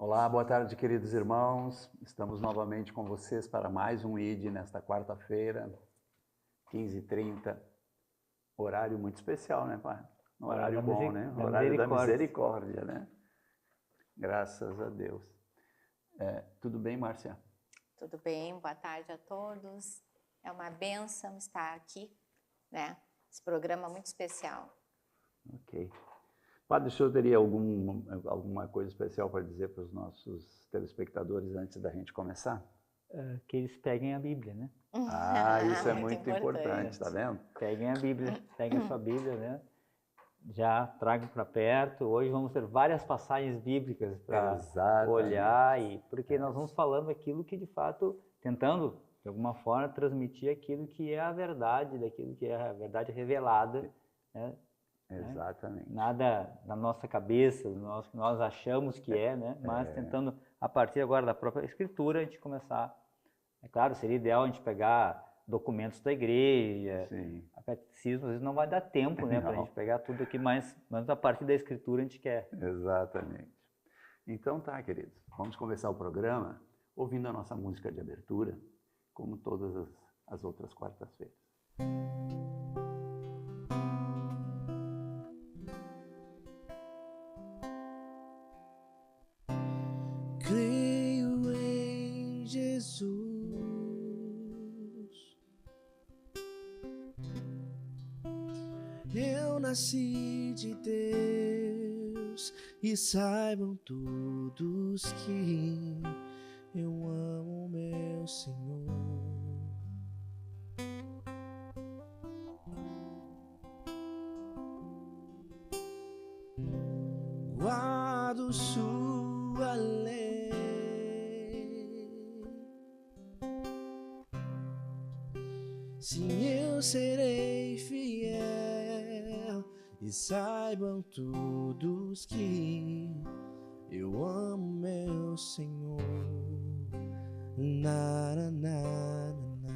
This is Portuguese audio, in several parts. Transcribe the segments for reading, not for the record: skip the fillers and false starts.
Olá, boa tarde, queridos irmãos. Estamos novamente com vocês para mais um ID nesta quarta-feira, 15h30. Horário muito especial, né, pai? Um horário bom, né? Horário da misericórdia, né? Graças a Deus. Tudo bem, Márcia? Tudo bem, boa tarde a todos. É uma bênção estar aqui, né? Esse programa muito especial. Ok. Padre, o senhor teria alguma coisa especial para dizer para os nossos telespectadores antes da gente começar? Que eles peguem a Bíblia, né? Isso é muito importante, tá vendo? Peguem a Bíblia, peguem a sua Bíblia, né? Já tragam para perto. Hoje vamos ter várias passagens bíblicas para olhar, porque nós vamos falando aquilo que de fato, tentando de alguma forma transmitir aquilo que é a verdade, daquilo que é a verdade revelada, né? Exatamente. Nada na nossa cabeça, nós achamos que é, né? Mas tentando, a partir agora da própria Escritura, a gente começar. É claro, seria ideal a gente pegar documentos da igreja, a catecismo, às vezes não vai dar tempo, né, para a gente pegar tudo aqui, mas a partir da Escritura a gente quer. Exatamente. Então tá, queridos, vamos começar o programa ouvindo a nossa música de abertura, como todas as outras quartas-feiras. Creio em Jesus, eu nasci de Deus, e saibam todos que eu amo meu Senhor. Guardo sua lei, sim, eu serei fiel, e saibam todos que eu amo meu Senhor. Na, na, na, na.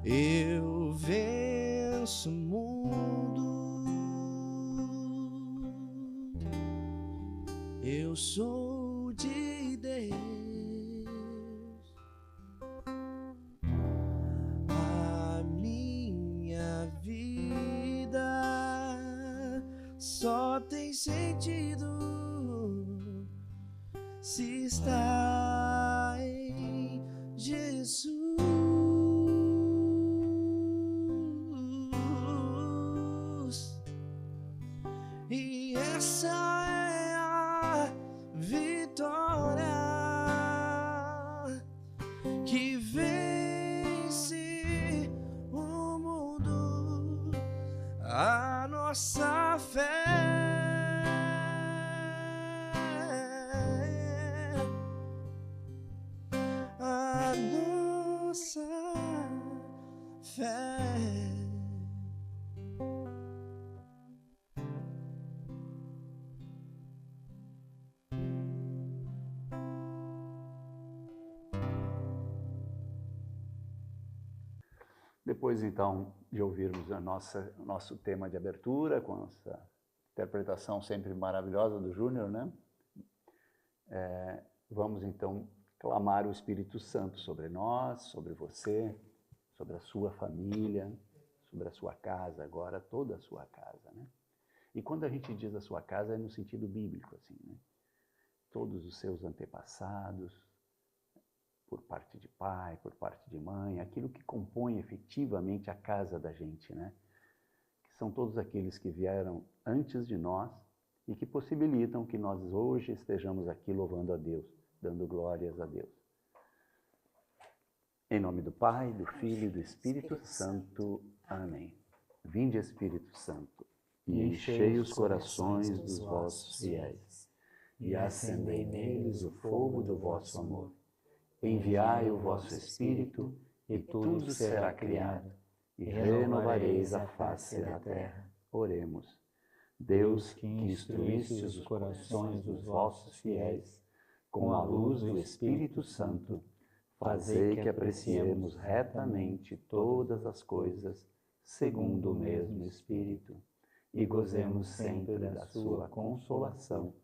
Eu venço o mundo, eu sou de Deus, a minha vida só tem sentido se está em Jesus. E essa é a vitória que vence o mundo, a nossa fé, a nossa fé. Depois, então, de ouvirmos o nosso tema de abertura, com essa interpretação sempre maravilhosa do Júnior, né? Vamos, então, clamar o Espírito Santo sobre nós, sobre você, sobre a sua família, sobre a sua casa agora, toda a sua casa, né? E quando a gente diz a sua casa, é no sentido bíblico, assim, né? Todos os seus antepassados, por parte de pai, por parte de mãe, aquilo que compõe efetivamente a casa da gente, né? Que são todos aqueles que vieram antes de nós e que possibilitam que nós hoje estejamos aqui louvando a Deus, dando glórias a Deus. Em nome do Pai, do Filho e do Espírito Santo. Amém. Vinde, Espírito Santo, e enchei os corações dos vossos fiéis, e acendei neles o fogo do vosso amor. Enviai o vosso Espírito, e tudo será criado, e renovareis a face da terra. Oremos. Deus, que instruísse os corações dos vossos fiéis com a luz do Espírito Santo, fazei que apreciemos retamente todas as coisas segundo o mesmo Espírito, e gozemos sempre da sua consolação.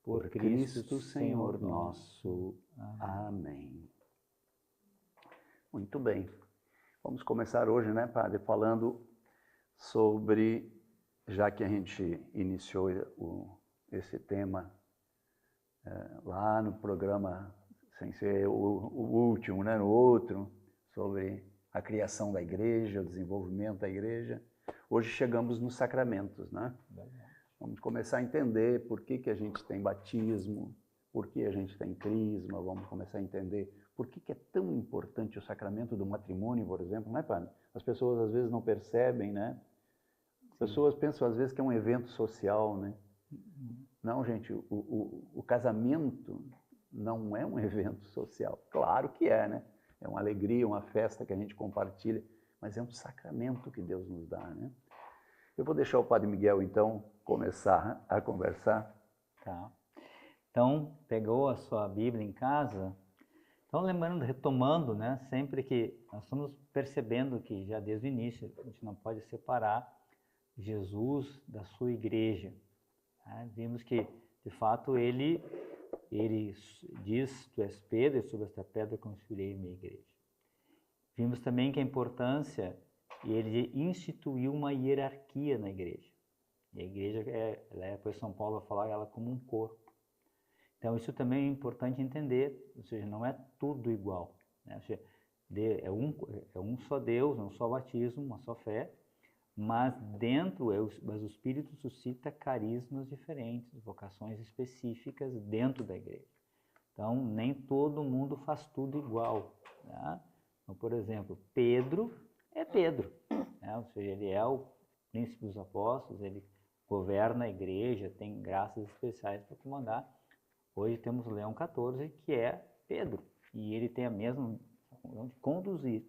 Por Cristo Senhor nosso. Amém. Muito bem. Vamos começar hoje, né, Padre, falando sobre, já que a gente iniciou esse tema lá no programa, sem ser o último, né, no outro, sobre a criação da igreja, o desenvolvimento da igreja. Hoje chegamos nos sacramentos, né? Vamos começar a entender por que a gente tem batismo, por que a gente tem crisma, vamos começar a entender por que é tão importante o sacramento do matrimônio, por exemplo, não é, Padre? As pessoas às vezes não percebem, né? As pessoas pensam às vezes que é um evento social, né? Não, gente, o casamento não é um evento social. Claro que é, né? É uma alegria, uma festa que a gente compartilha, mas é um sacramento que Deus nos dá, né? Eu vou deixar o Padre Miguel, então, começar a conversar. Tá. Então, pegou a sua Bíblia em casa. Então, lembrando, retomando, né? Sempre que nós estamos percebendo que, já desde o início, a gente não pode separar Jesus da sua igreja. Né? Vimos que, de fato, ele diz: tu és Pedro, e sobre esta pedra construirei a minha igreja. Vimos também que a importância, e ele instituiu uma hierarquia na igreja. E a igreja, depois São Paulo vai falar ela como um corpo. Então, isso também é importante entender, ou seja, não é tudo igual. Né? Ou seja, é um só Deus, um só batismo, uma só fé, mas dentro, mas o Espírito suscita carismas diferentes, vocações específicas dentro da igreja. Então, nem todo mundo faz tudo igual. Né? Então, por exemplo, Pedro é Pedro, né? Ou seja, ele é o príncipe dos apóstolos, ele governa a igreja, tem graças especiais para comandar. Hoje temos Leão XIV, que é Pedro, e ele tem a mesma função de conduzir.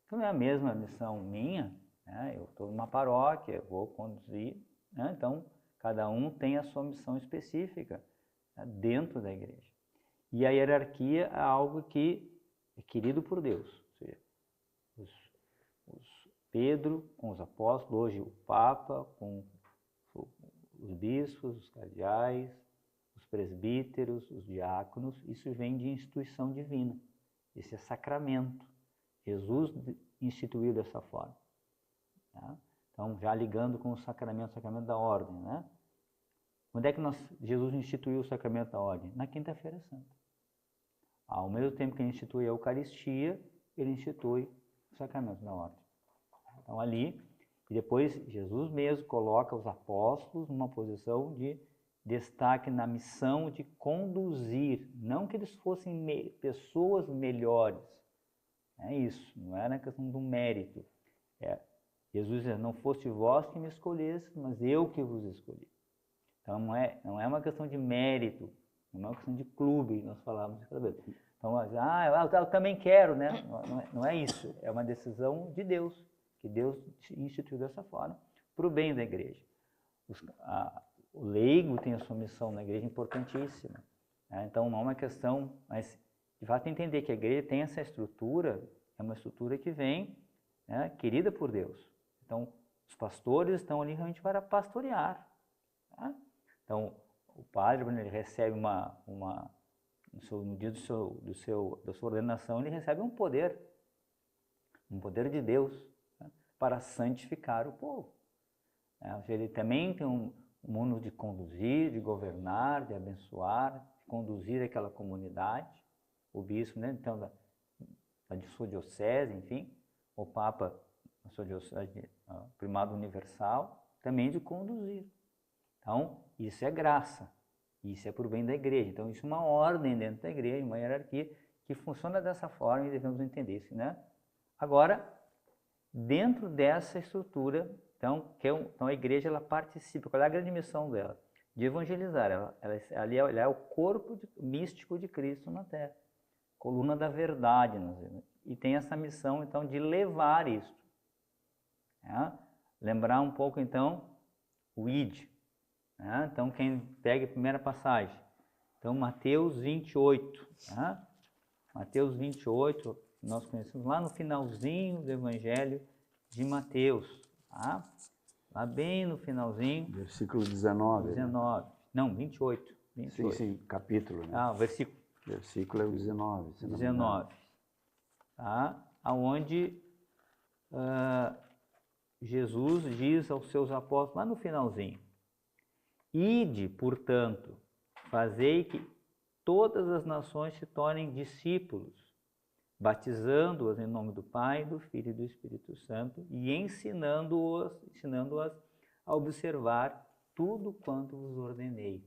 Então, não é a mesma missão minha, né? Eu estou numa paróquia, eu vou conduzir, né? Então, cada um tem a sua missão específica, né, dentro da igreja. E a hierarquia é algo que é querido por Deus. Ou seja, Pedro com os apóstolos, hoje o Papa com os bispos, os cardeais, os presbíteros, os diáconos, isso vem de instituição divina. Esse é sacramento. Jesus instituiu dessa forma. Tá? Então, já ligando com o sacramento da ordem, né? Onde é que Jesus instituiu o sacramento da ordem? Na Quinta-feira Santa. Ao mesmo tempo que ele institui a Eucaristia, ele institui o sacramento da ordem. Então, ali, e depois Jesus mesmo coloca os apóstolos numa posição de destaque na missão de conduzir, não que eles fossem pessoas melhores. É isso, não era questão do mérito. Jesus diz: não foste vós que me escolheste, mas eu que vos escolhi. Então, não é uma questão de mérito, não é uma questão de clube, nós falávamos aquela vez. Então, eu também quero, né? Não é isso, é uma decisão de Deus, que Deus instituiu dessa forma, para o bem da igreja. O leigo tem a sua missão na igreja importantíssima. Né? Então, não é uma questão, mas de fato entender que a igreja tem essa estrutura, é uma estrutura que vem, né, querida por Deus. Então, os pastores estão ali realmente para pastorear. Tá? Então, o padre, quando ele recebe no dia da sua ordenação, ele recebe um poder de Deus, né, para santificar o povo. Ele também tem um mundo de conduzir, de governar, de abençoar, de conduzir aquela comunidade. O bispo, né, então, da sua diocese, enfim, o Papa, a sua diocese, primado universal, também de conduzir. Então, isso é graça, isso é por bem da igreja. Então, isso é uma ordem dentro da igreja, uma hierarquia que funciona dessa forma e devemos entender isso, né? Agora, dentro dessa estrutura, então a igreja, ela participa. Qual é a grande missão dela? De evangelizar. Ela é o corpo místico de Cristo na Terra, coluna da verdade, e tem essa missão, então, de levar isso. Lembrar um pouco, então, o id. Então, quem pega a primeira passagem, então, Mateus 28. Mateus 28, nós conhecemos lá no finalzinho do Evangelho de Mateus. lá bem no finalzinho. Versículo 19. 19. Não, 28. 28. Sim, capítulo. Né? Ah, o versículo. Versículo é o 19. 19. Tá? Aonde Jesus diz aos seus apóstolos, lá no finalzinho: Ide, portanto, fazei que todas as nações se tornem discípulos, batizando-as em nome do Pai, do Filho e do Espírito Santo e ensinando-as a observar tudo quanto vos ordenei.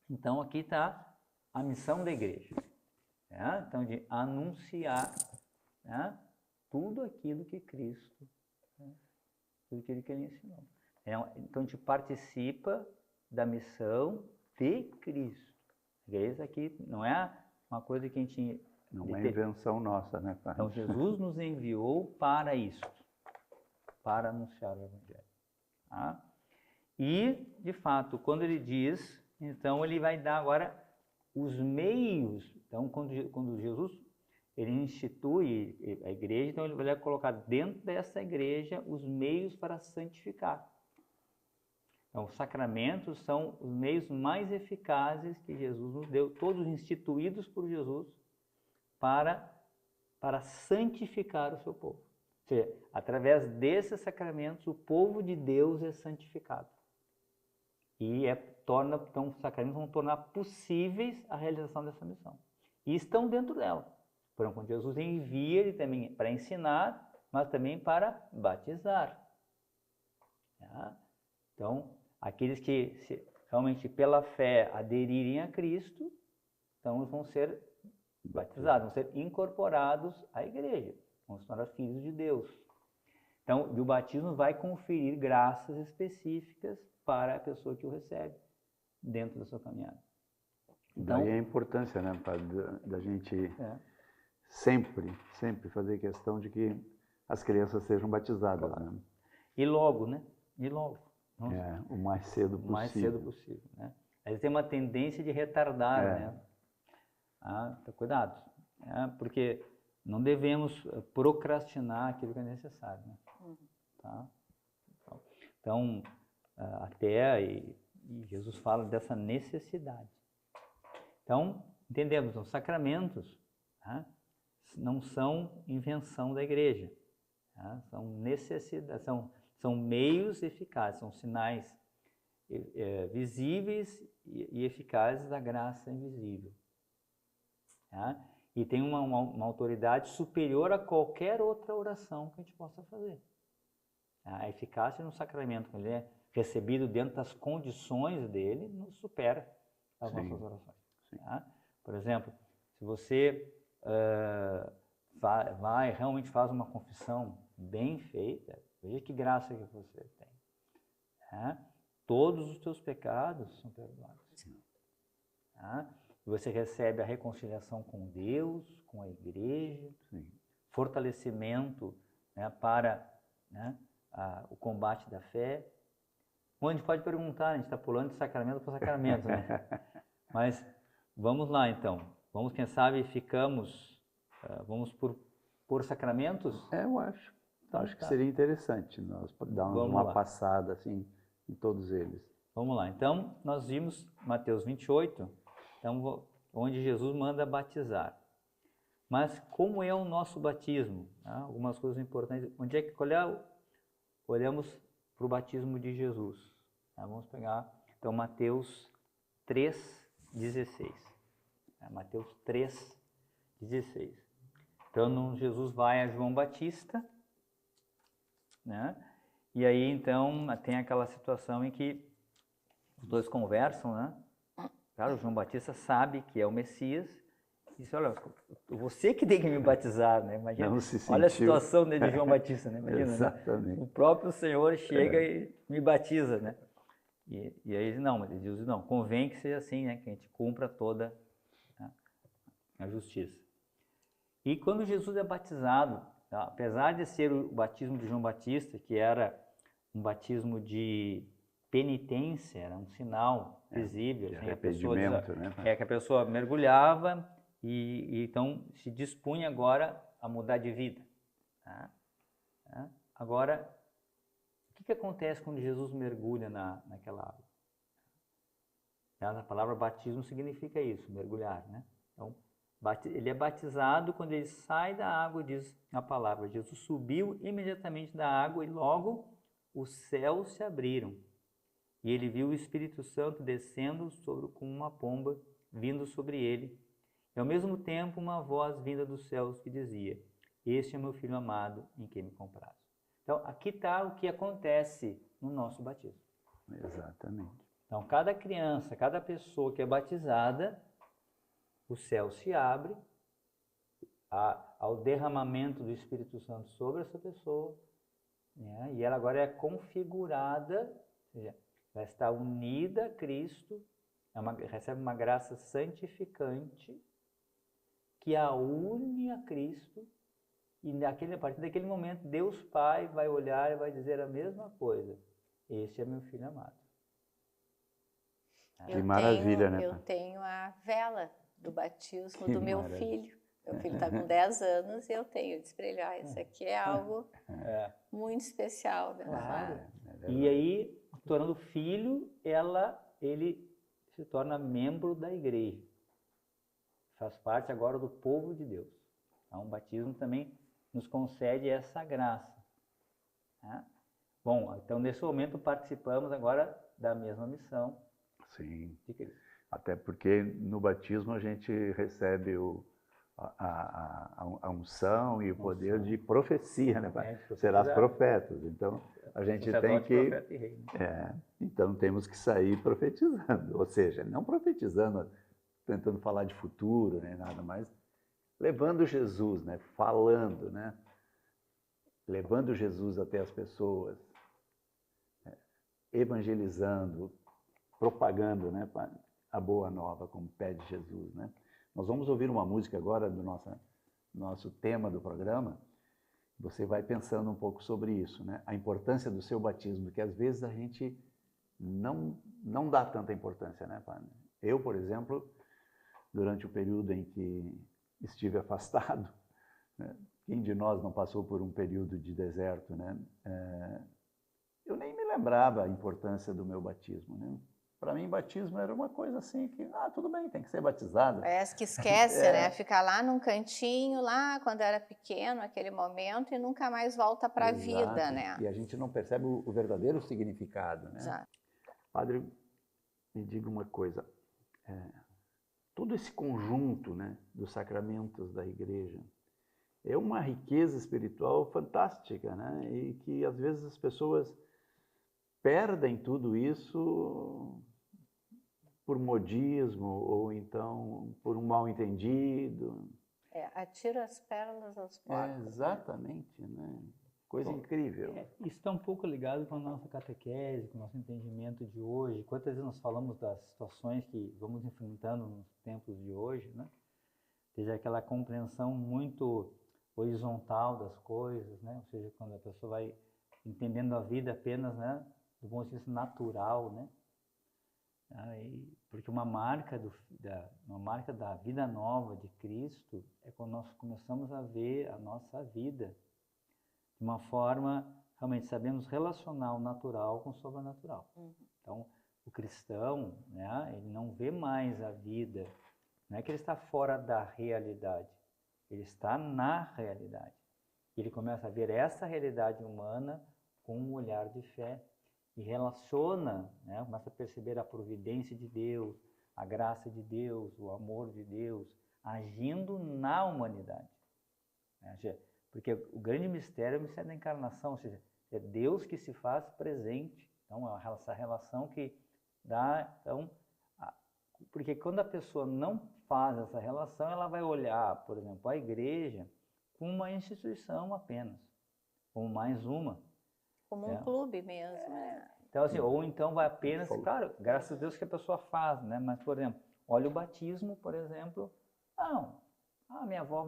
Então aqui está a missão da igreja, né? Então de anunciar, né, tudo aquilo que Cristo, né, tudo aquilo que Ele ensinou. Então a gente participa da missão de Cristo. A igreja aqui não é uma coisa que a gente... Não é invenção nossa, né, pai? Então Jesus nos enviou para isso, para anunciar o Evangelho. Tá? E, de fato, quando ele diz, então ele vai dar agora os meios. Então, quando Jesus ele institui a igreja, então ele vai colocar dentro dessa igreja os meios para santificar. Então, os sacramentos são os meios mais eficazes que Jesus nos deu, todos instituídos por Jesus para santificar o seu povo. Ou seja, através desses sacramentos, o povo de Deus é santificado. E então, os sacramentos vão tornar possíveis a realização dessa missão. E estão dentro dela. Por exemplo, quando Jesus envia ele também para ensinar, mas também para batizar. Tá? Então, aqueles que realmente pela fé aderirem a Cristo, então eles vão ser batizados, vão ser incorporados à igreja, vão se tornar filhos de Deus. Então, o batismo vai conferir graças específicas para a pessoa que o recebe dentro da sua caminhada. Então, daí a importância, né, da gente sempre fazer questão de que as crianças sejam batizadas. Claro. Né? E logo, né? E logo. O mais cedo possível. O mais cedo possível, né? Eles têm uma tendência de retardar, né? Então, cuidado, né? Porque não devemos procrastinar aquilo que é necessário, né? Tá? Então, até e Jesus fala dessa necessidade. Então, entendemos, os sacramentos, tá, não são invenção da igreja, tá? São necessidades, são meios eficazes, são sinais visíveis e eficazes da graça invisível. Tá? E tem uma autoridade superior a qualquer outra oração que a gente possa fazer. A eficácia no sacramento, quando ele é recebido dentro das condições dele, nos supera as nossas orações. Tá? Por exemplo, se você realmente faz uma confissão bem feita, veja que graça que você tem. Tá? Todos os teus pecados são perdoados. Tá? Você recebe a reconciliação com Deus, com a igreja, fortalecimento, né, para, né, o combate da fé. Bom, a gente pode perguntar, a gente está pulando de sacramento para sacramento, né? Mas vamos lá então. Vamos, quem sabe, vamos por sacramentos? Eu acho. Então, acho que seria interessante nós darmos uma passada assim em todos eles. Vamos lá. Então, nós vimos Mateus 28, então, onde Jesus manda batizar. Mas como é o nosso batismo? Tá? Algumas coisas importantes. Onde é que olhamos para o batismo de Jesus? Tá? Vamos pegar, então, Mateus 3,16. Mateus 3,16. Então, Jesus vai a João Batista, né? E aí, então, tem aquela situação em que os dois conversam, né? Claro, o João Batista sabe que é o Messias e diz, olha, você que tem que me batizar, né? Imagina, olha a situação de João Batista, né? Imagina, exatamente. Né? O próprio Senhor chega e me batiza, né? E aí ele diz, não, convém que seja assim, né? Que a gente cumpra toda, né, a justiça. E quando Jesus é batizado, tá? Apesar de ser o batismo de João Batista, que era um batismo de penitência, era um sinal visível, assim, arrependimento, né? Que a pessoa mergulhava e então se dispunha agora a mudar de vida. Tá? Agora, o que acontece quando Jesus mergulha naquela água? A palavra batismo significa isso, mergulhar, né? Então, ele é batizado quando ele sai da água, diz a palavra. Jesus subiu imediatamente da água e logo os céus se abriram. E ele viu o Espírito Santo descendo como uma pomba, vindo sobre ele. E ao mesmo tempo uma voz vinda dos céus que dizia: este é meu filho amado, em quem me comprazo. Então, aqui está o que acontece no nosso batismo. Exatamente. Então, cada criança, cada pessoa que é batizada, o céu se abre ao derramamento do Espírito Santo sobre essa pessoa, né? E ela agora é configurada, ou seja, ela está unida a Cristo, recebe uma graça santificante que a une a Cristo, e a partir daquele momento Deus Pai vai olhar e vai dizer a mesma coisa: este é meu filho amado. Que maravilha, né? Eu tenho a vela do batismo do meu filho. Meu filho está com 10 anos e eu tenho. Eu disse para ele: isso aqui é algo muito especial. Né? Claro. E aí, tornando filho, ele se torna membro da igreja. Faz parte agora do povo de Deus. Então, o batismo também nos concede essa graça. Né? Bom, então nesse momento participamos agora da mesma missão. Sim. Até porque no batismo a gente recebe a unção e o poder de profecia, né? Serás profetas. Então a gente tem que. Então temos que sair profetizando. Ou seja, não profetizando, tentando falar de futuro, nem nada, mas levando Jesus, né? Falando, né? Levando Jesus até as pessoas, evangelizando, propagando, né? A boa nova, como pede Jesus, né? Nós vamos ouvir uma música agora do nosso tema do programa. Você vai pensando um pouco sobre isso, né? A importância do seu batismo, que às vezes a gente não dá tanta importância, né, Padre? Eu, por exemplo, durante o período em que estive afastado, né? Quem de nós não passou por um período de deserto, né? Eu nem me lembrava a importância do meu batismo, né? Para mim, batismo era uma coisa assim que, tudo bem, tem que ser batizado. Parece que esquece, né? Ficar lá num cantinho, lá quando era pequeno, aquele momento, e nunca mais volta para a vida, né? E a gente não percebe o verdadeiro significado, né? Exato. Padre, me diga uma coisa. Todo esse conjunto, né, dos sacramentos da igreja é uma riqueza espiritual fantástica, né? E que às vezes as pessoas perdem tudo isso por modismo ou então por um mal-entendido. Atira as pérolas aos porcos. Exatamente, né? Coisa incrível. Isso está um pouco ligado com a nossa catequese, com o nosso entendimento de hoje. Quantas vezes nós falamos das situações que vamos enfrentando nos tempos de hoje, né? Seja aquela compreensão muito horizontal das coisas, né? Ou seja, quando a pessoa vai entendendo a vida apenas, né, do ponto de vista natural, né? Porque uma marca da vida nova de Cristo é quando nós começamos a ver a nossa vida de uma forma, realmente sabemos relacionar o natural com o sobrenatural. Então, o cristão, né, ele não vê mais a vida, não é que ele está fora da realidade, ele está na realidade. Ele começa a ver essa realidade humana com um olhar de fé e relaciona, né, começa a perceber a providência de Deus, a graça de Deus, o amor de Deus, agindo na humanidade. Porque o grande mistério é o mistério da encarnação, ou seja, é Deus que se faz presente. Então, essa relação que dá... Então, porque quando a pessoa não faz essa relação, ela vai olhar, por exemplo, a igreja como uma instituição apenas, como mais uma. Como um clube mesmo, né? Então, assim, ou então vai apenas... Claro, graças a Deus que a pessoa faz, né? Mas, por exemplo, olha o batismo, por exemplo. Não. Minha avó,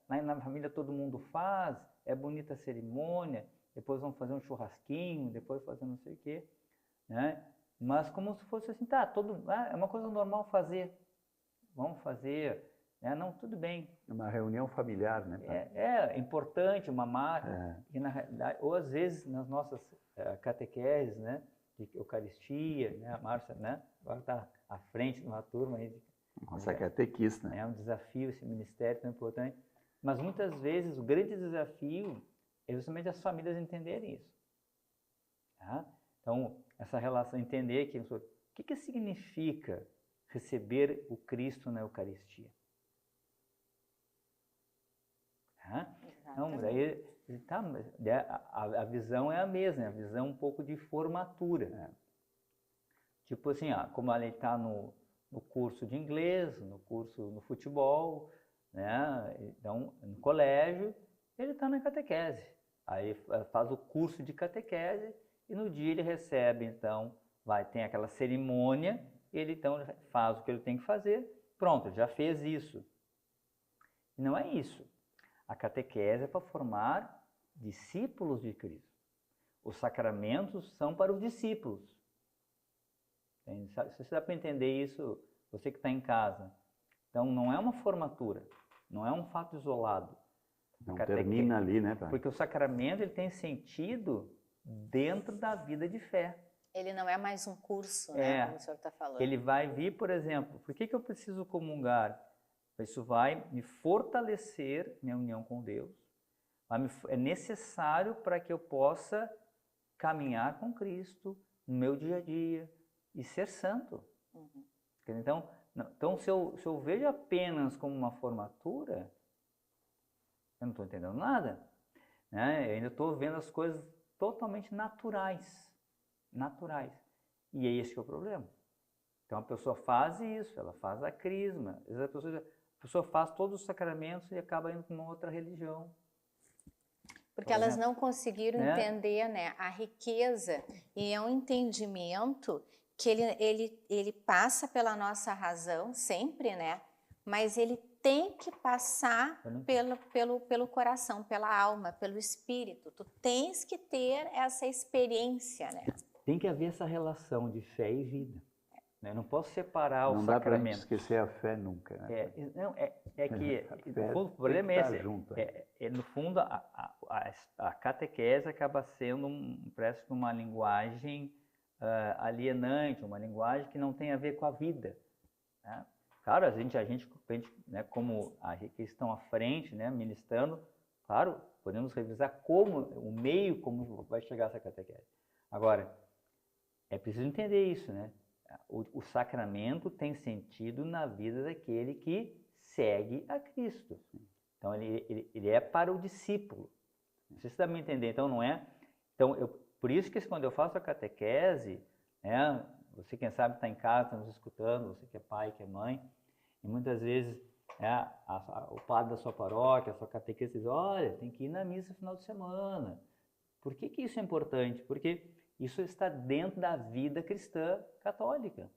na família todo mundo faz, é bonita a cerimônia, depois vão fazer um churrasquinho, depois fazer não sei o quê, né? Mas como se fosse assim, é uma coisa normal fazer, vamos fazer, Não, tudo bem. Uma reunião familiar, né? É importante, uma marca. E na realidade, ou às vezes nas nossas catequeses, né, de Eucaristia, né, a Márcia, né, agora está à frente de uma turma aí. Nossa catequista. É um desafio, esse ministério tão importante. Mas muitas vezes o grande desafio é justamente as famílias entenderem isso. Tá? Então, essa relação, entender que o que significa receber o Cristo na Eucaristia. Tá? Então, daí, a visão é a mesma, a visão um pouco de formatura. Tipo assim, como ele está no curso de inglês, no curso no futebol, né? Então, no colégio, ele está na catequese. Aí faz o curso de catequese e no dia ele recebe, então, tem aquela cerimônia, ele então faz o que ele tem que fazer, pronto, ele já fez isso. E não é isso. A catequese é para formar discípulos de Cristo. Os sacramentos são para os discípulos. Se você dá para entender isso, você que está em casa. Então, não é uma formatura, não é um fato isolado. Não termina ali, né, pai? Porque o sacramento ele tem sentido dentro da vida de fé. Ele não é mais um curso, né, como o senhor está falando. Ele vai vir, por exemplo, por que eu preciso comungar? Isso vai me fortalecer minha união com Deus. É necessário para que eu possa caminhar com Cristo no meu dia a dia e ser santo. Então, se eu vejo apenas como uma formatura, eu não estou entendendo nada. Né? Eu ainda estou vendo as coisas totalmente naturais. E é esse que é o problema. Então a pessoa faz isso, ela faz a crisma. Às vezes a pessoa faz todos os sacramentos e acaba indo para uma outra religião. Porque elas não conseguiram entender, né, a riqueza. E é um entendimento que ele passa pela nossa razão, sempre, né? Mas ele tem que passar pelo coração, pela alma, pelo espírito. Tu tens que ter essa experiência, né? Tem que haver essa relação de fé e vida. Né? Não posso separar o sacramento. Não dá para esquecer a fé nunca. Né? Que no fundo, o problema é esse. Junto, no fundo, a catequese acaba sendo parece que uma linguagem alienante, uma linguagem que não tem a ver com a vida. Né? Claro, a gente né, como que estão à frente, né, ministrando, claro, podemos revisar o meio como vai chegar essa catequese. Agora, é preciso entender isso, né? O sacramento tem sentido na vida daquele que segue a Cristo. Então, ele é para o discípulo. Não sei se dá para me entender. Então, não é... Então, por isso que quando eu faço a catequese, né, você, quem sabe, está em casa, está nos escutando, você que é pai, que é mãe, e muitas vezes o padre da sua paróquia, a sua catequese diz, olha, tem que ir na missa no final de semana. Por que isso é importante? Porque isso está dentro da vida cristã católica.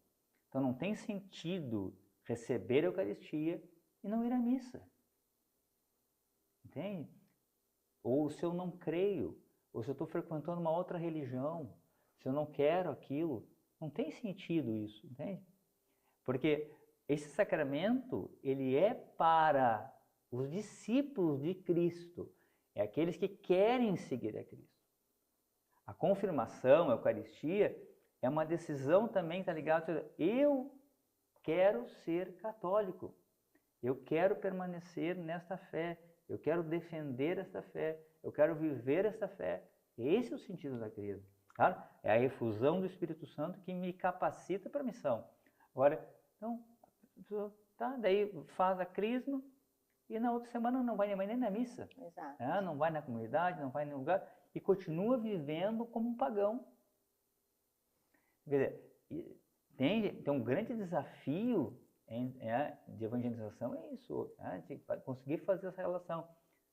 Então não tem sentido receber a Eucaristia e não ir à missa. Entende? Ou se eu não creio, ou se eu estou frequentando uma outra religião, se eu não quero aquilo, não tem sentido isso, entende? Porque esse sacramento, ele é para os discípulos de Cristo, é aqueles que querem seguir a Cristo. A confirmação, a Eucaristia, é uma decisão também, está ligado? Eu quero ser católico, eu quero permanecer nesta fé, eu quero defender esta fé, eu quero viver esta fé. Esse é o sentido da crisma. Claro? É a efusão do Espírito Santo que me capacita para a missão. Agora, então, a pessoa daí faz a crisma e na outra semana não vai nem na missa. Exato. Não vai na comunidade, não vai em nenhum lugar e continua vivendo como um pagão. Quer dizer, entende? Então, um grande desafio de evangelização é isso, de conseguir fazer essa relação,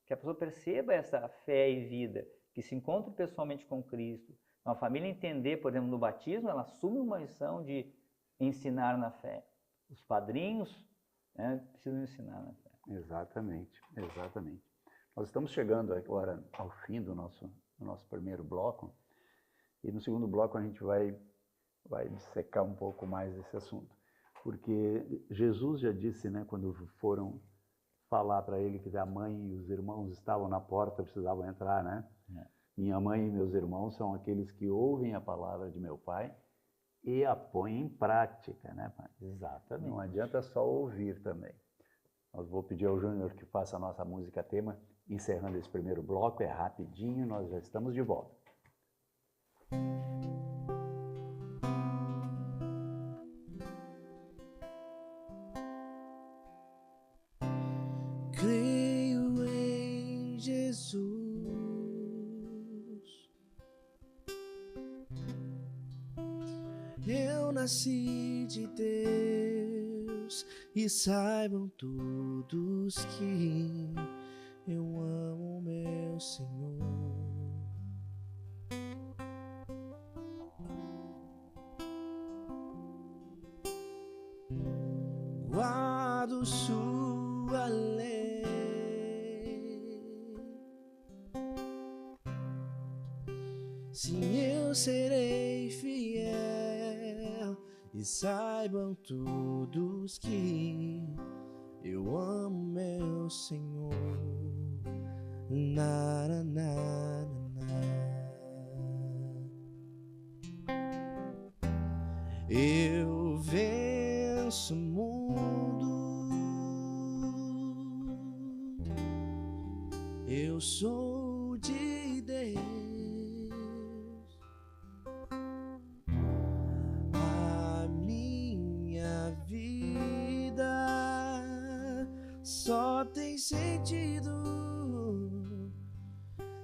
que a pessoa perceba essa fé e vida, que se encontre pessoalmente com Cristo. Uma família entender, por exemplo, no batismo, ela assume uma missão de ensinar na fé. Os padrinhos precisam ensinar na fé. Exatamente. Nós estamos chegando agora ao fim do nosso primeiro bloco, e no segundo bloco a gente vai dissecar um pouco mais esse assunto. Porque Jesus já disse, né, quando foram falar para ele que a mãe e os irmãos estavam na porta, precisavam entrar, né? Minha mãe e meus irmãos são aqueles que ouvem a palavra de meu Pai e a põem em prática, né, Pai? Exatamente. Não adianta só ouvir também. Nós vou pedir ao Júnior que faça a nossa música tema, encerrando esse primeiro bloco, é rapidinho, nós já estamos de volta. Creio em Jesus, eu nasci de Deus e saibam todos que eu amo meu Senhor. Guardo sua lei, sim, eu serei fiel e saibam todos que eu amo meu Senhor. Na, na, na, na. Eu venço o mundo, eu sou de Deus, a minha vida só tem sentido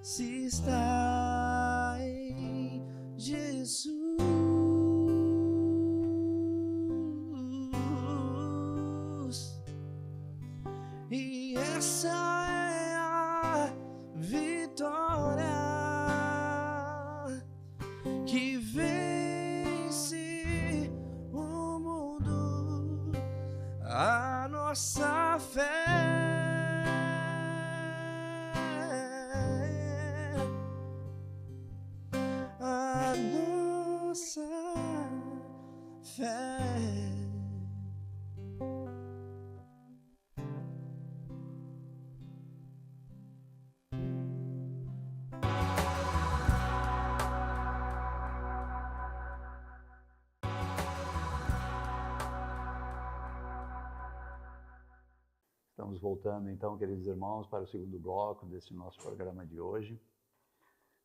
se está em Jesus. E essa é a vitória que vence o mundo, a nossa fé. A nossa fé. Estamos voltando então, queridos irmãos, para o segundo bloco desse nosso programa de hoje,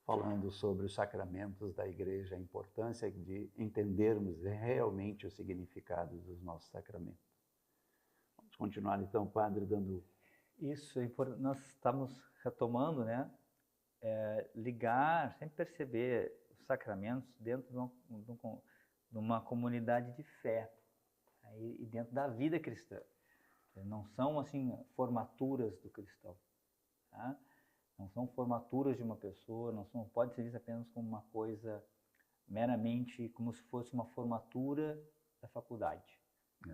falando sobre os sacramentos da Igreja, a importância de entendermos realmente o significado dos nossos sacramentos. Vamos continuar então, Padre, dando... Isso, nós estamos retomando, né? Ligar, sempre perceber os sacramentos dentro de uma comunidade de fé, e dentro da vida cristã. Não são, assim, formaturas do cristão, tá? Não são formaturas de uma pessoa, não pode ser visto apenas como uma coisa meramente, como se fosse uma formatura da faculdade,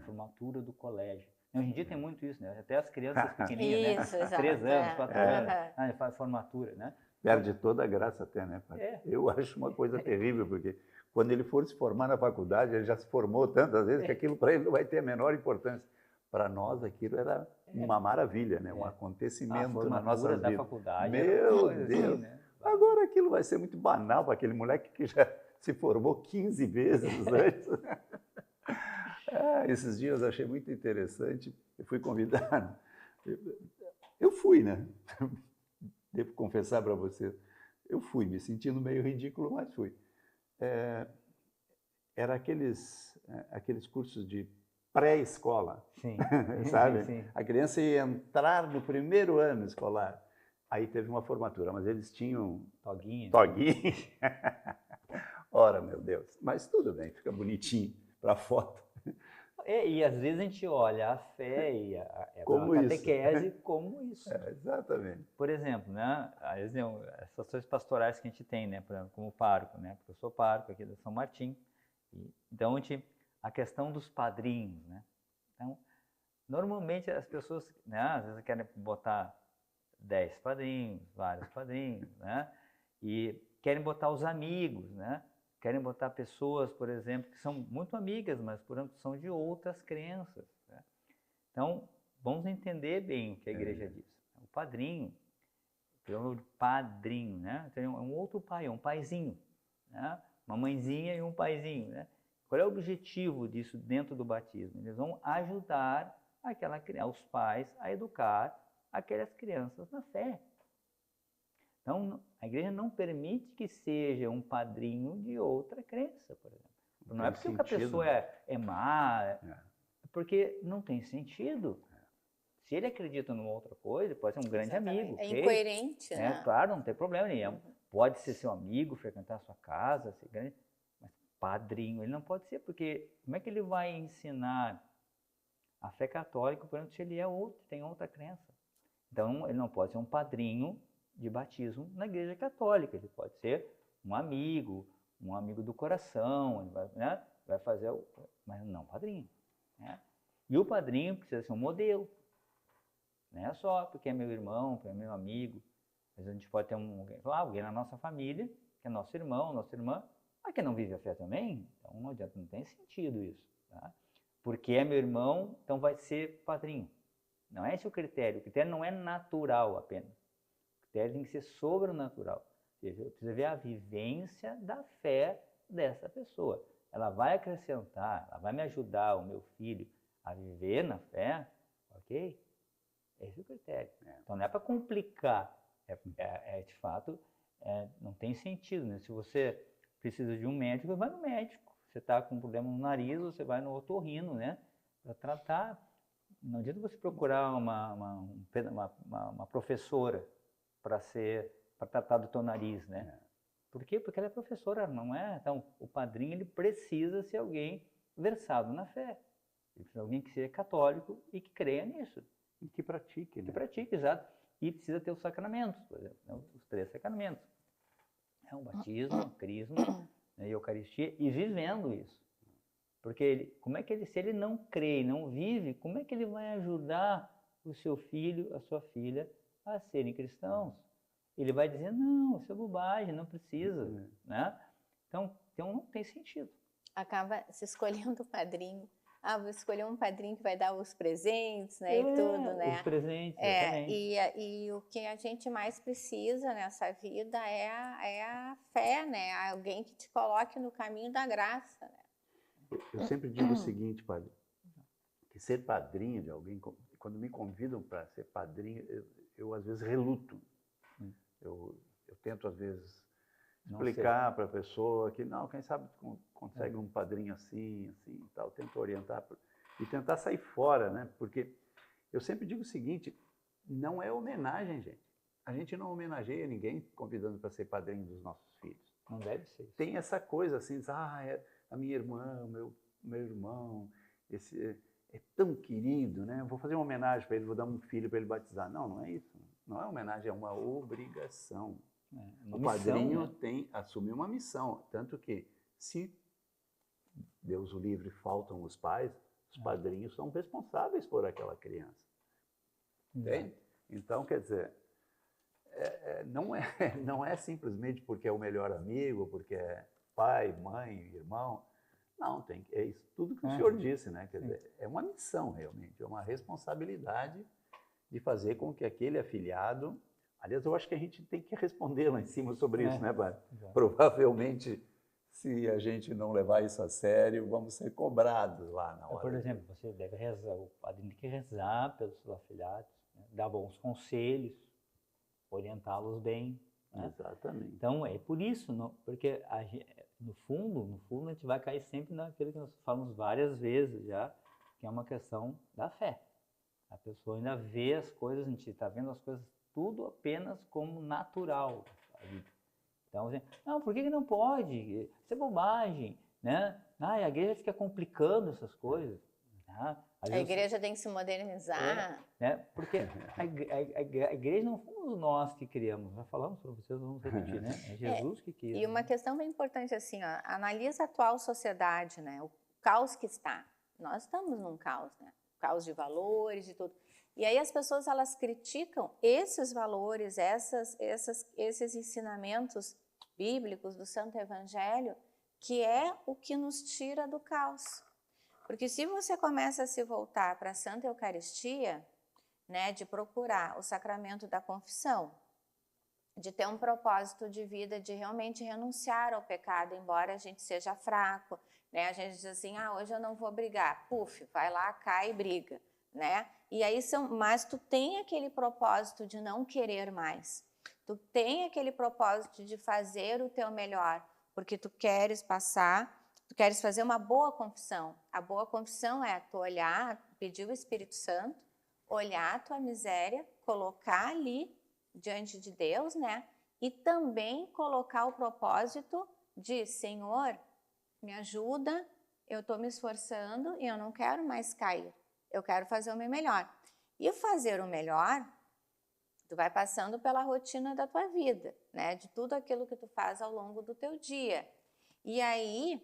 formatura do colégio. Hoje em dia tem muito isso, né? Até as crianças pequenininhas, isso, né? exato, 3 anos, 4 anos, faz formatura, né? Perde toda a graça até, né, Padre? Eu acho uma coisa terrível, porque quando ele for se formar na faculdade, ele já se formou tantas vezes que aquilo para ele não vai ter a menor importância. Para nós aquilo era uma maravilha, né? Um acontecimento na nossa vida. Da faculdade. Meu Deus! Assim, né? Agora aquilo vai ser muito banal para aquele moleque que já se formou 15 vezes antes. Esses dias eu achei muito interessante. Eu fui convidado. Eu fui, né? Devo confessar para vocês. Eu fui, me sentindo meio ridículo, mas fui. Era aqueles cursos de pré-escola, sabe? Sim. A criança ia entrar no primeiro ano escolar. Aí teve uma formatura, mas eles tinham... Toguinha. Ora, meu Deus. Mas tudo bem, fica bonitinho para foto. E às vezes a gente olha a fé e a catequese como isso. Exatamente. Por exemplo, né, essas ações pastorais que a gente tem, né, como pároco, né, porque eu sou pároco aqui da São Martim. Então, a questão dos padrinhos, né? Então, normalmente as pessoas, né, às vezes querem botar 10 padrinhos, vários padrinhos, né? E querem botar os amigos, né? querem botar pessoas, por exemplo, que são muito amigas, mas, por exemplo, são de outras crenças, né? Então, vamos entender bem o que a igreja diz. O padrinho, pelo padrinho, né? Tem um outro pai, um paizinho, né? Uma mãezinha e um paizinho, né? Qual é o objetivo disso dentro do batismo? Eles vão ajudar os pais a educar aquelas crianças na fé. Então, a igreja não permite que seja um padrinho de outra crença, por exemplo. Não é porque a pessoa é má, é porque não tem sentido. Se ele acredita numa outra coisa, pode ser um grande amigo. É incoerente, né? Claro, não tem problema nenhum. Pode ser seu amigo, frequentar a sua casa, ser grande, mas padrinho ele não pode ser, porque como é que ele vai ensinar a fé católica, por exemplo, se ele tem outra crença? Então, ele não pode ser um padrinho de batismo na igreja católica. Ele pode ser um amigo do coração, ele vai, né, vai fazer, mas não padrinho, né? E o padrinho precisa ser um modelo. Não é só porque é meu irmão, porque é meu amigo. Mas a gente pode ter alguém na nossa família, que é nosso irmão, nossa irmã, mas que não vive a fé também. Então não adianta, não tem sentido isso. Tá? Porque é meu irmão, então vai ser padrinho. Não é esse o critério. O critério não é natural apenas. O critério tem que ser sobrenatural. Ou seja, eu preciso ver a vivência da fé dessa pessoa. Ela vai acrescentar, ela vai me ajudar, o meu filho, a viver na fé, ok? Esse é o critério. Então não é para complicar, de fato, não tem sentido, né? Se você precisa de um médico, vai no médico. Você está com um problema no nariz, você vai no otorrino, né? Para tratar. Não adianta você procurar uma professora para tratar do teu nariz, né? Por quê? Porque ela é professora, não é? Então, o padrinho ele precisa ser alguém versado na fé. Ele precisa ser alguém que seja católico e que creia nisso. E que pratique, né? Que pratique, exato. E precisa ter os sacramentos, por exemplo, né? Os 3 sacramentos. É o batismo, o crisma, né? E a Eucaristia, e vivendo isso. Porque se ele não crê e não vive, como é que ele vai ajudar o seu filho, a sua filha, a serem cristãos? Ele vai dizer, não, isso é bobagem, não precisa, né? Então não tem sentido. Acaba se escolhendo o padrinho. Vou escolher um padrinho que vai dar os presentes, né, e tudo, né? Os presentes, exatamente. E o que a gente mais precisa nessa vida é a fé, né? Alguém que te coloque no caminho da graça, né? Eu sempre digo o seguinte, padre, que ser padrinho de alguém, quando me convidam para ser padrinho, eu às vezes reluto. Eu tento às vezes explicar para a pessoa que não, quem sabe consegue um padrinho assim e tal, tento orientar e tentar sair fora, né? Porque eu sempre digo o seguinte, não é homenagem, gente. A gente não homenageia ninguém convidando para ser padrinho dos nossos filhos. Não deve ser. Tem essa coisa assim, a minha irmã, meu irmão, esse é tão querido, né? Eu vou fazer uma homenagem para ele, vou dar um filho para ele batizar. Não é isso. Não é homenagem, é uma obrigação. O padrinho tem assumir uma missão, tanto que se Deus o livre faltam os pais, os padrinhos são responsáveis por aquela criança. Entende? Então, quer dizer, não é simplesmente porque é o melhor amigo, porque é pai, mãe, irmão. Não, é isso tudo que o senhor disse, né? Quer dizer, é uma missão realmente, é uma responsabilidade de fazer com que aquele afilhado... Aliás, eu acho que a gente tem que responder lá em cima sobre isso, né, padre? Provavelmente, se a gente não levar isso a sério, vamos ser cobrados lá na hora. Por exemplo, você deve rezar, o padrinho tem que rezar pelos seus afilhados, né? Dar bons conselhos, orientá-los bem. Né? Exatamente. Então, é por isso, porque no fundo, a gente vai cair sempre naquilo que nós falamos várias vezes já, que é uma questão da fé. A pessoa ainda vê as coisas, a gente está vendo as coisas tudo apenas como natural. Sabe? Então, assim, não, por que não pode? Isso é bobagem, né? A igreja fica complicando essas coisas. Né? A igreja tem que se modernizar. Né? Porque a igreja não fomos nós que criamos, já falamos para vocês, vamos repetir, né? É Jesus que quis. E uma questão bem importante assim, ó, analisa a atual sociedade, né? O caos que está. Nós estamos num caos, né? Caos de valores e tudo. E aí as pessoas, elas criticam esses valores, esses ensinamentos bíblicos do Santo Evangelho, que é o que nos tira do caos. Porque se você começa a se voltar para a Santa Eucaristia, né, de procurar o sacramento da confissão, de ter um propósito de vida, de realmente renunciar ao pecado, embora a gente seja fraco, né? A gente diz assim, hoje eu não vou brigar. Puf, vai lá, cai e briga, né? E aí mas tu tem aquele propósito de não querer mais. Tu tem aquele propósito de fazer o teu melhor, porque tu queres fazer uma boa confissão. A boa confissão é tu olhar, pedir o Espírito Santo, olhar a tua miséria, colocar ali diante de Deus, né? E também colocar o propósito de, Senhor, me ajuda, eu estou me esforçando e eu não quero mais cair. Eu quero fazer o meu melhor. E fazer o melhor, tu vai passando pela rotina da tua vida, né? De tudo aquilo que tu faz ao longo do teu dia. E aí,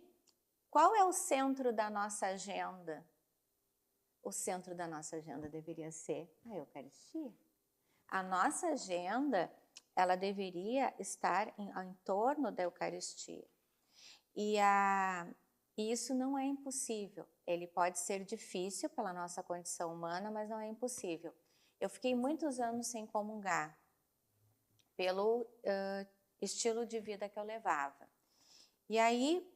qual é o centro da nossa agenda? O centro da nossa agenda deveria ser a Eucaristia. A nossa agenda, ela deveria estar em torno da Eucaristia. E isso não é impossível. Ele pode ser difícil pela nossa condição humana, mas não é impossível. Eu fiquei muitos anos sem comungar, pelo estilo de vida que eu levava. E aí,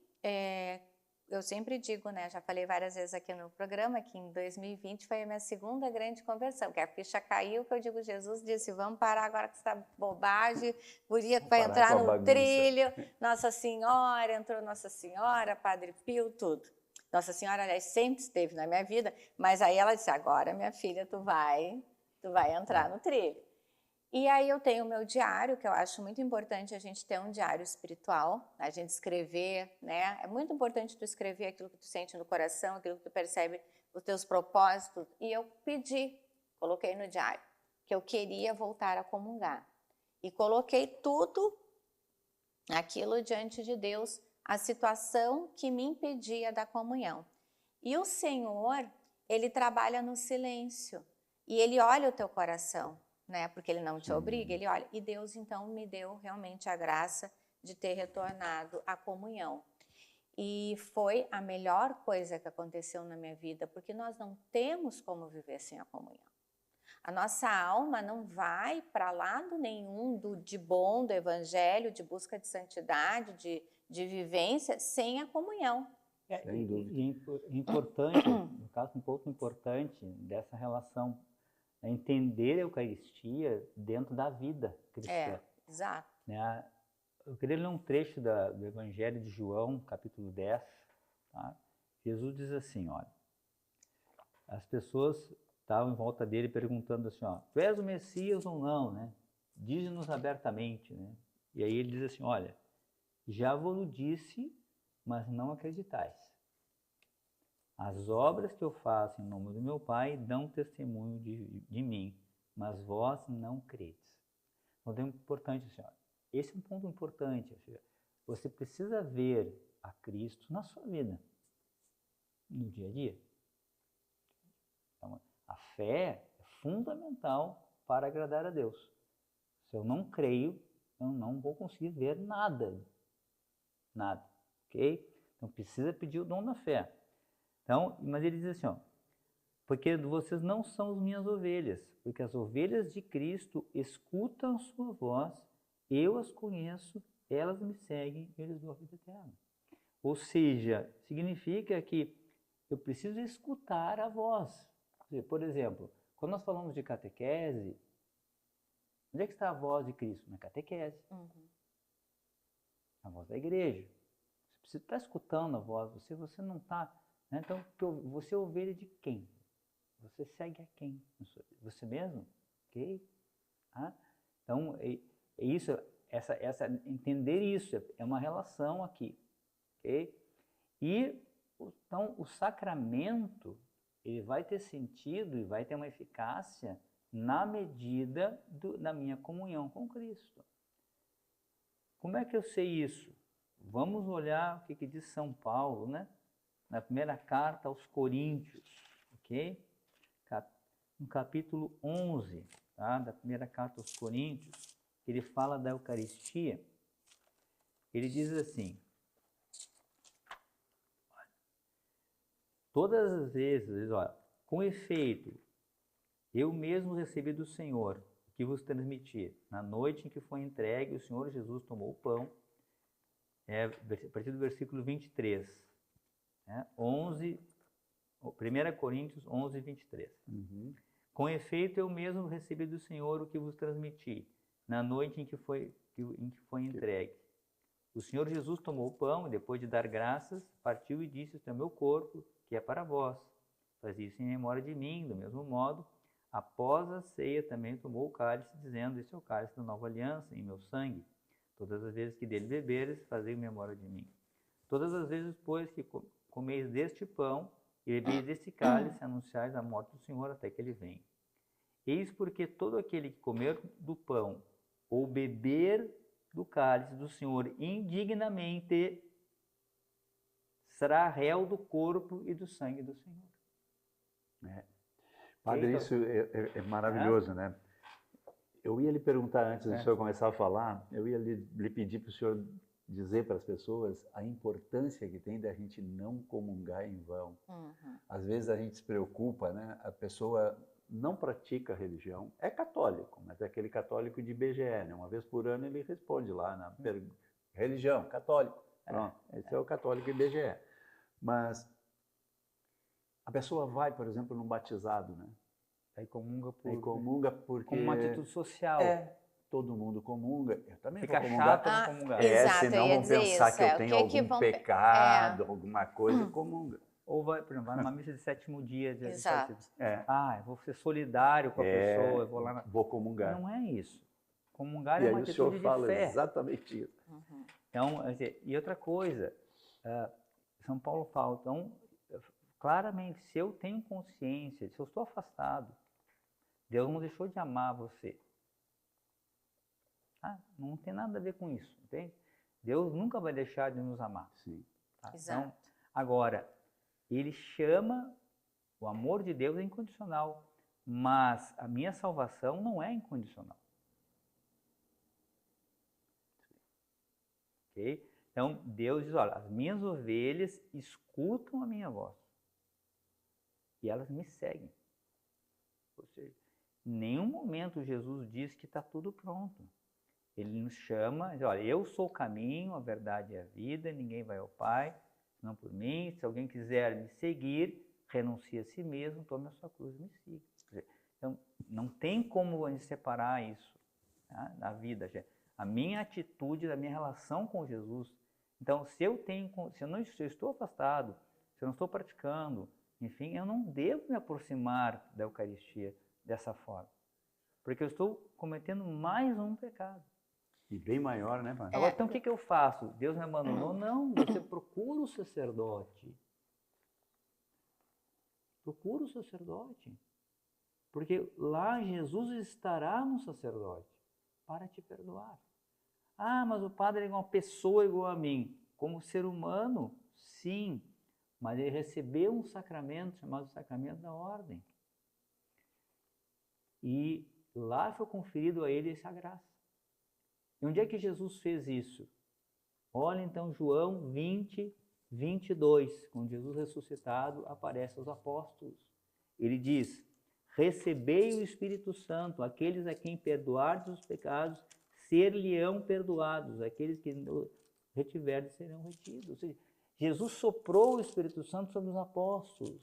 eu sempre digo, né, já falei várias vezes aqui no programa, que em 2020 foi a minha segunda grande conversão, que a ficha caiu, que eu digo, Jesus disse, vamos parar agora com essa bobagem, guria que vai entrar no trilho, Nossa Senhora, entrou Nossa Senhora, Padre Pio, tudo. Nossa Senhora, aliás, sempre esteve na minha vida, mas aí ela disse, agora, minha filha, tu vai entrar no trilho. E aí eu tenho o meu diário, que eu acho muito importante a gente ter um diário espiritual, a gente escrever, né? É muito importante tu escrever aquilo que tu sente no coração, aquilo que tu percebe, os teus propósitos. E eu coloquei no diário, que eu queria voltar a comungar. E coloquei tudo aquilo diante de Deus, a situação que me impedia da comunhão. E o Senhor, Ele trabalha no silêncio. E Ele olha o teu coração. Né? Porque ele não te obriga, ele olha. E Deus, então, me deu realmente a graça de ter retornado à comunhão. E foi a melhor coisa que aconteceu na minha vida, porque nós não temos como viver sem a comunhão. A nossa alma não vai para lado nenhum de bom, do evangelho, de busca de santidade, de vivência, sem a comunhão. Importante, no caso, um ponto importante dessa relação, é entender a Eucaristia dentro da vida cristã. Exato. Né? Eu queria ler um trecho do Evangelho de João, capítulo 10. Tá? Jesus diz assim, olha, as pessoas estavam em volta dele perguntando assim, tu és o Messias ou não, né? Diz-nos abertamente, né? E aí ele diz assim, olha, já vos disse, mas não acreditais. As obras que eu faço em nome do meu Pai dão testemunho de mim, mas vós não credes. Então, é importante, senhora. Esse é um ponto importante. Você precisa ver a Cristo na sua vida, no dia a dia. Então, a fé é fundamental para agradar a Deus. Se eu não creio, eu não vou conseguir ver nada. Nada, ok? Então, precisa pedir o dom da fé. Então, mas ele diz assim, porque vocês não são as minhas ovelhas, porque as ovelhas de Cristo escutam sua voz, eu as conheço, elas me seguem e eles dão a vida eterna. Ou seja, significa que eu preciso escutar a voz. Por exemplo, quando nós falamos de catequese, onde é que está a voz de Cristo? Na catequese. A voz da igreja. Você precisa estar escutando a voz, você não está... Então, você é ovelha de quem? Você segue a quem? Você mesmo? Ok? Então, isso, entender isso, é uma relação aqui. Ok? E, então, o sacramento, ele vai ter sentido e vai ter uma eficácia na medida da minha comunhão com Cristo. Como é que eu sei isso? Vamos olhar o que diz São Paulo, né? Na primeira carta aos Coríntios, ok? No capítulo 11, tá? Da primeira carta aos Coríntios, ele fala da Eucaristia. Ele diz assim, Todas as vezes, olha, com efeito, eu mesmo recebi do Senhor que vos transmiti. Na noite em que foi entregue, o Senhor Jesus tomou o pão, a partir do versículo 23, 1 Coríntios 11, 23. Com efeito, eu mesmo recebi do Senhor o que vos transmiti, na noite em que foi entregue. O Senhor Jesus tomou o pão e, depois de dar graças, partiu e disse: "Este é o meu corpo, que é para vós. Fazia isso em memória de mim." Do mesmo modo, após a ceia, também tomou o cálice, dizendo: "Este é o cálice da nova aliança, em meu sangue. Todas as vezes que dele beberes, fazei em memória de mim. Todas as vezes, pois, que comeis deste pão e bebeis deste cálice, anunciais a morte do Senhor até que ele venha. Eis porque todo aquele que comer do pão ou beber do cálice do Senhor indignamente será réu do corpo e do sangue do Senhor." Padre, isso é maravilhoso, né? Eu ia lhe perguntar antes do senhor começar a falar, eu ia lhe pedir para o senhor dizer para as pessoas a importância que tem da gente não comungar em vão. Às vezes a gente se preocupa, né? A pessoa não pratica religião, é católico, mas é aquele católico de IBGE, né? Uma vez por ano ele responde lá na religião, católico. Pronto, esse é o católico IBGE. Mas a pessoa vai, por exemplo, num batizado, né? Aí comunga porque... como uma atitude social. Todo mundo comunga. Eu também Fica vou comungar. chato não comungar. Exato, Senão eu ia vão dizer pensar isso, que eu tenho algum pecado, alguma coisa, comunga. Ou vai, por exemplo, vai numa missa de 7º dia. Exato. Eu vou ser solidário com a pessoa, eu vou lá... Vou comungar. Não é isso. Comungar E é aí uma o senhor atitude de fala fé. exatamente isso. Então, e outra coisa, São Paulo fala, então, claramente, se eu tenho consciência, se eu estou afastado, Deus não deixou de amar você. Não tem nada a ver com isso, entende? Deus nunca vai deixar de nos amar. Sim. Exato. Então, agora, Ele chama, o amor de Deus é incondicional, mas a minha salvação não é incondicional. Ok? Então, Deus diz, olha, as minhas ovelhas escutam a minha voz e elas me seguem. Ou seja, em nenhum momento Jesus diz que está tudo pronto. Ele nos chama, diz, olha, eu sou o caminho, a verdade e a vida, ninguém vai ao Pai, senão por mim. Se alguém quiser me seguir, renuncie a si mesmo, tome a sua cruz e me siga. Então, não tem como a gente separar isso, tá, da vida. A minha atitude, da minha relação com Jesus. Então, se eu estou afastado, se eu não estou praticando, enfim, eu não devo me aproximar da Eucaristia dessa forma. Porque eu estou cometendo mais um pecado. E bem maior, né, pai? Agora, então, o que eu faço? Deus me abandonou? Não, você procura o sacerdote. Procura o sacerdote. Porque lá Jesus estará no sacerdote para te perdoar. Mas o padre é uma pessoa igual a mim. Como ser humano, sim. Mas ele recebeu um sacramento chamado sacramento da ordem. E lá foi conferido a ele essa graça. E onde é que Jesus fez isso? Olha então João 20, 22, quando Jesus ressuscitado aparece aos apóstolos. Ele diz, recebei o Espírito Santo, aqueles a quem perdoardes os pecados, ser-lhe-ão perdoados, aqueles que retiverdes serão retidos. Ou seja, Jesus soprou o Espírito Santo sobre os apóstolos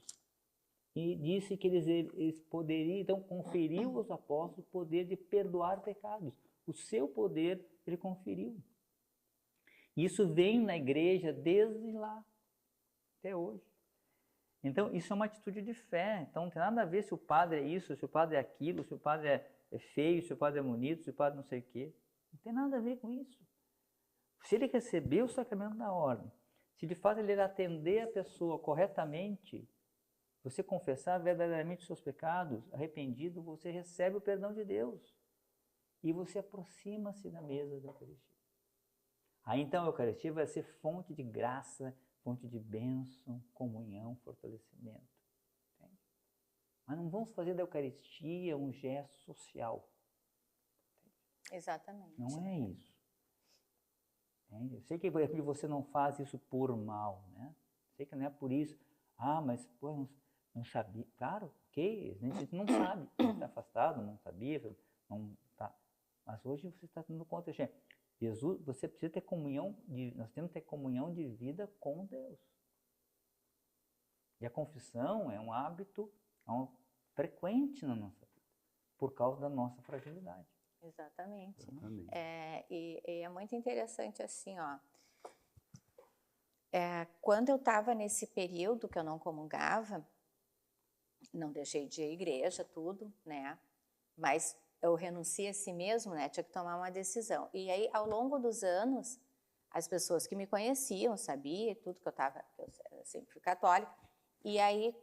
e disse que eles poderiam, então conferiu aos apóstolos o poder de perdoar pecados. O seu poder ele conferiu. Isso vem na igreja desde lá até hoje. Então, isso é uma atitude de fé. Então, não tem nada a ver se o padre é isso, se o padre é aquilo, se o padre é feio, se o padre é bonito, se o padre não sei o quê. Não tem nada a ver com isso. Se ele receber o sacramento da ordem, se de fato ele atender a pessoa corretamente, você confessar verdadeiramente os seus pecados, arrependido, você recebe o perdão de Deus. E você aproxima-se da mesa da Eucaristia. Aí então a Eucaristia vai ser fonte de graça, fonte de bênção, comunhão, fortalecimento. Entende? Mas não vamos fazer da Eucaristia um gesto social. Entende? Exatamente. Não é isso. Entende? Eu sei que você não faz isso por mal, né? Sei que não é por isso. mas pô, não sabia. Claro, ok, a gente não sabe, a gente está afastado, não sabia, não tá. Mas hoje você está dando conta, gente. Jesus, você precisa ter comunhão, nós temos que ter comunhão de vida com Deus. E a confissão é um hábito frequente na nossa vida, por causa da nossa fragilidade. Exatamente. E é muito interessante assim, ó. Quando eu estava nesse período que eu não comungava, não deixei de ir à igreja, tudo, né? Mas eu renunciei a si mesmo, né? Tinha que tomar uma decisão. E aí, ao longo dos anos, as pessoas que me conheciam, sabiam tudo que eu sempre fui católica. E aí,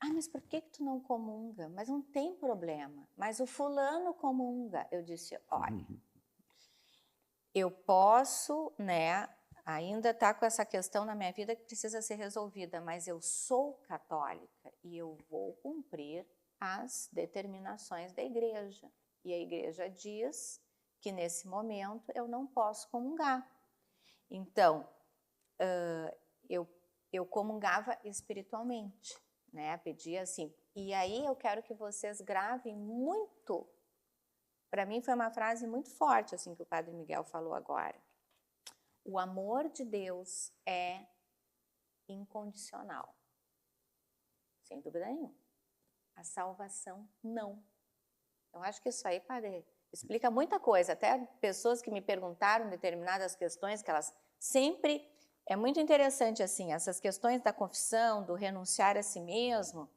mas por que tu não comunga? Mas não tem problema. Mas o fulano comunga. Eu disse, olha, eu posso, né? Ainda está com essa questão na minha vida que precisa ser resolvida, mas eu sou católica e eu vou cumprir as determinações da igreja. E a igreja diz que nesse momento eu não posso comungar. Então, eu comungava espiritualmente, né? Pedia assim. E aí eu quero que vocês gravem muito. Para mim foi uma frase muito forte assim que o Padre Miguel falou agora. O amor de Deus é incondicional, sem dúvida nenhuma. A salvação, não. Eu acho que isso aí, Padre, explica muita coisa. Até pessoas que me perguntaram determinadas questões, que elas sempre... É muito interessante, assim, essas questões da confissão, do renunciar a si mesmo,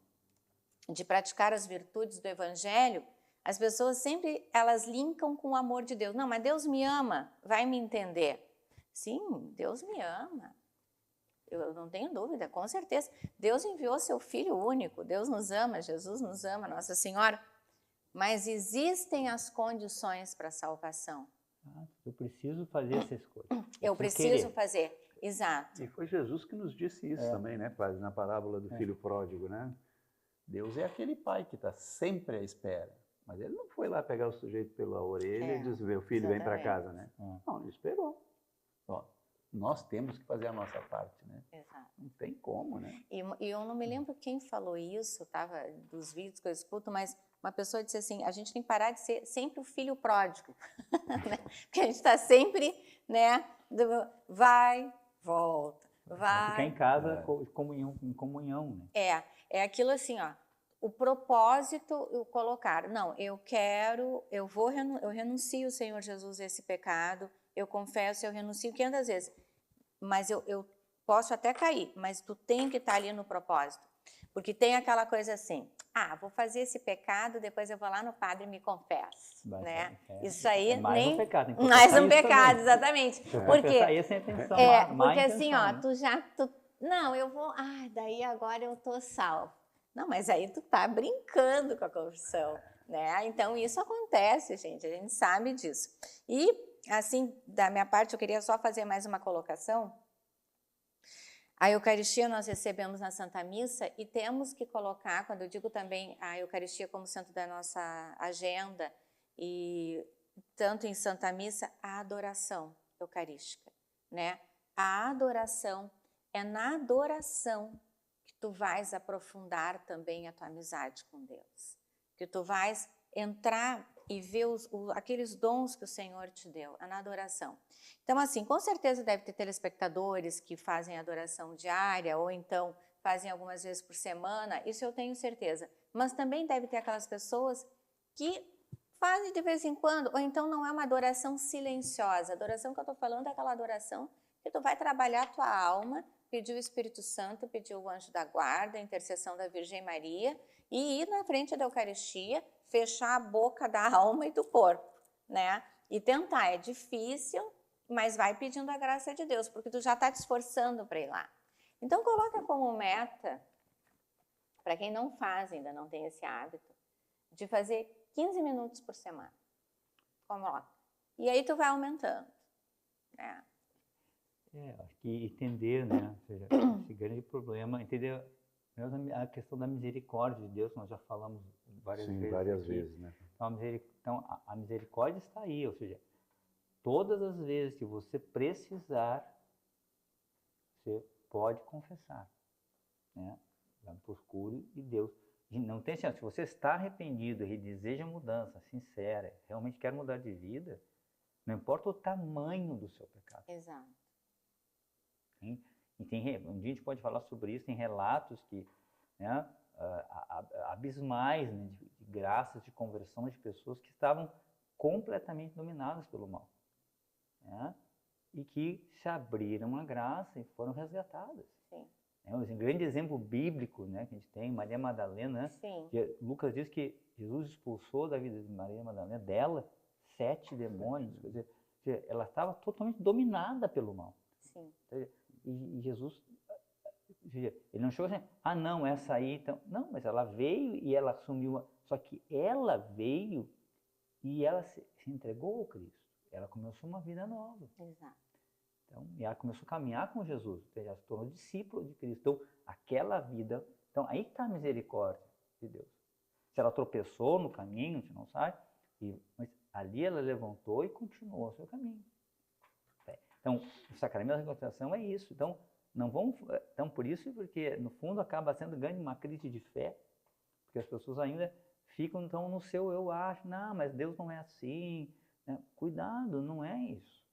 de praticar as virtudes do Evangelho, as pessoas sempre, elas linkam com o amor de Deus. Não, mas Deus me ama, vai me entender. Sim, Deus me ama, eu não tenho dúvida, com certeza. Deus enviou seu Filho único, Deus nos ama, Jesus nos ama, Nossa Senhora. Mas existem as condições para a salvação. Eu preciso fazer essa escolha. Eu preciso fazer, exato. E foi Jesus que nos disse isso também, né, Padre? Na parábola do filho pródigo, né? Deus é aquele pai que está sempre à espera. Mas ele não foi lá pegar o sujeito pela orelha e dizer, meu filho, vem para casa, né? Não, ele esperou. Ó, nós temos que fazer a nossa parte, né? Exato. Não tem como, né? E eu não me lembro quem falou isso, tava dos vídeos que eu escuto, mas uma pessoa disse assim, a gente tem que parar de ser sempre o filho pródigo, né? Porque a gente está sempre, né, vai, volta, vai. Ficar em casa em comunhão, né? É aquilo assim, ó, o propósito, colocar, não, eu renuncio, Senhor Jesus, a esse pecado, eu confesso, eu renuncio 500 vezes, mas eu posso até cair, mas tu tem que estar ali no propósito, porque tem aquela coisa assim, vou fazer esse pecado, depois eu vou lá no padre e me confesso, né? Isso aí mais nem... um pecado. Mais um pecado, exatamente. Porque, sair sem atenção, porque assim, ó, né? Não, eu vou, daí agora eu tô salvo. Não, mas aí tu tá brincando com a confissão, né? Então isso acontece, gente, a gente sabe disso. E, assim, da minha parte, eu queria só fazer mais uma colocação. A Eucaristia nós recebemos na Santa Missa e temos que colocar, quando eu digo também a Eucaristia como centro da nossa agenda, e tanto em Santa Missa, a adoração eucarística, né? A adoração, é na adoração que tu vais aprofundar também a tua amizade com Deus, que tu vais entrar e ver aqueles dons que o Senhor te deu, é na adoração. Então, assim, com certeza deve ter telespectadores que fazem adoração diária ou então fazem algumas vezes por semana, isso eu tenho certeza. Mas também deve ter aquelas pessoas que fazem de vez em quando, ou então não é uma adoração silenciosa. A adoração que eu estou falando é aquela adoração que tu vai trabalhar a tua alma, pedir o Espírito Santo, pedir o anjo da guarda, a intercessão da Virgem Maria e ir na frente da Eucaristia, fechar a boca da alma e do corpo, né? E tentar, é difícil, mas vai pedindo a graça de Deus, porque tu já está te esforçando para ir lá. Então coloca como meta, para quem não faz, ainda não tem esse hábito, de fazer 15 minutos por semana. Coloca. E aí tu vai aumentando, né? Acho que entender, né? Ou seja, esse grande problema, entender a questão da misericórdia de Deus, nós já falamos várias vezes, né? Então, a misericórdia está aí, ou seja, todas as vezes que você precisar, você pode confessar, né? olhando para o escuro e Deus. E não tem assim, se você está arrependido e deseja mudança sincera, realmente quer mudar de vida, não importa o tamanho do seu pecado. Exato. E um dia a gente pode falar sobre isso, tem relatos que, né, abismais, né, de graças de conversão de pessoas que estavam completamente dominadas pelo mal, né, e que se abriram à graça e foram resgatadas. Sim. Um grande exemplo bíblico, né, que a gente tem, Maria Madalena, né, Sim. Lucas diz que Jesus expulsou da vida de Maria Madalena, dela, 7 demônios, quer dizer, ela estava totalmente dominada pelo mal. Sim. E Jesus, ele não chegou assim, não, essa aí, então, não, mas ela veio e ela assumiu, só que ela veio e ela se entregou ao Cristo, ela começou uma vida nova. Exato. Então, e ela começou a caminhar com Jesus, ela se tornou discípula de Cristo. Então, aquela vida, então aí está a misericórdia de Deus. Se ela tropeçou no caminho, a gente não sabe, mas ali ela levantou e continuou o seu caminho. Então, o sacramento da reconciliação é isso. Então, por isso, porque no fundo acaba sendo grande uma crise de fé, porque as pessoas ainda ficam então no seu eu acho, não, mas Deus não é assim. Né? Cuidado, não é isso.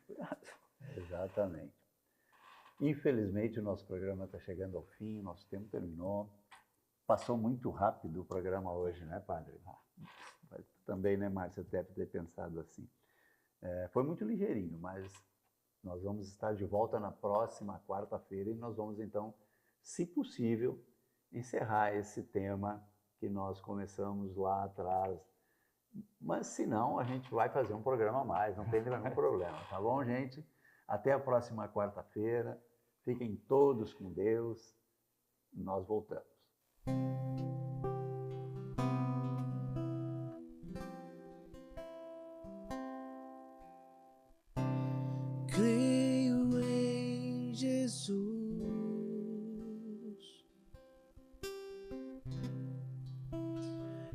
Cuidado. Exatamente. Infelizmente, o nosso programa está chegando ao fim, o nosso tempo terminou. Passou muito rápido o programa hoje, né, padre? Também, né, Márcia, deve ter pensado assim. Foi muito ligeirinho, mas nós vamos estar de volta na próxima quarta-feira e nós vamos, então, se possível, encerrar esse tema que nós começamos lá atrás. Mas, se não, a gente vai fazer um programa a mais, não tem nenhum problema, tá bom, gente? Até a próxima quarta-feira. Fiquem todos com Deus. Nós voltamos. Creio em Jesus,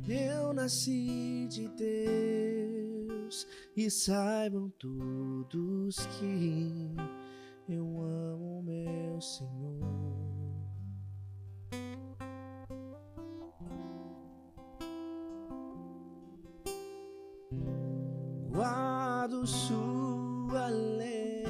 eu nasci de Deus e saibam todos que eu amo meu Senhor. Guardo sua lei,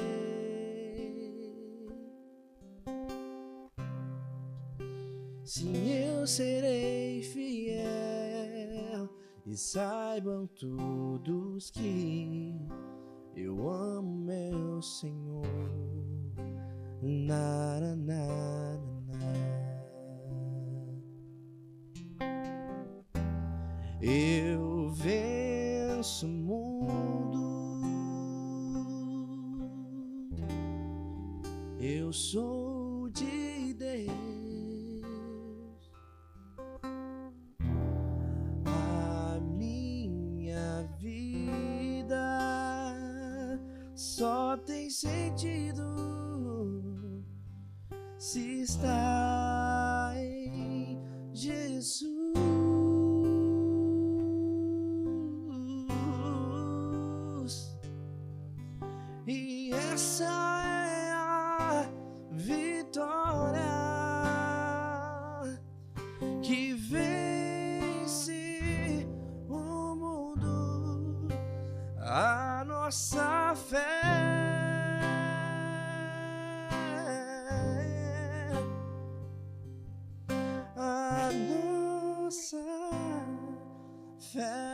sim, eu serei fiel e saibam todos que eu amo meu Senhor. Na, na, na, na. Eu venço o mundo, eu sou de Deus, a minha vida só tem sentido se está em Jesus. E essa é a vitória que vence o mundo, a nossa fé. A nossa fé.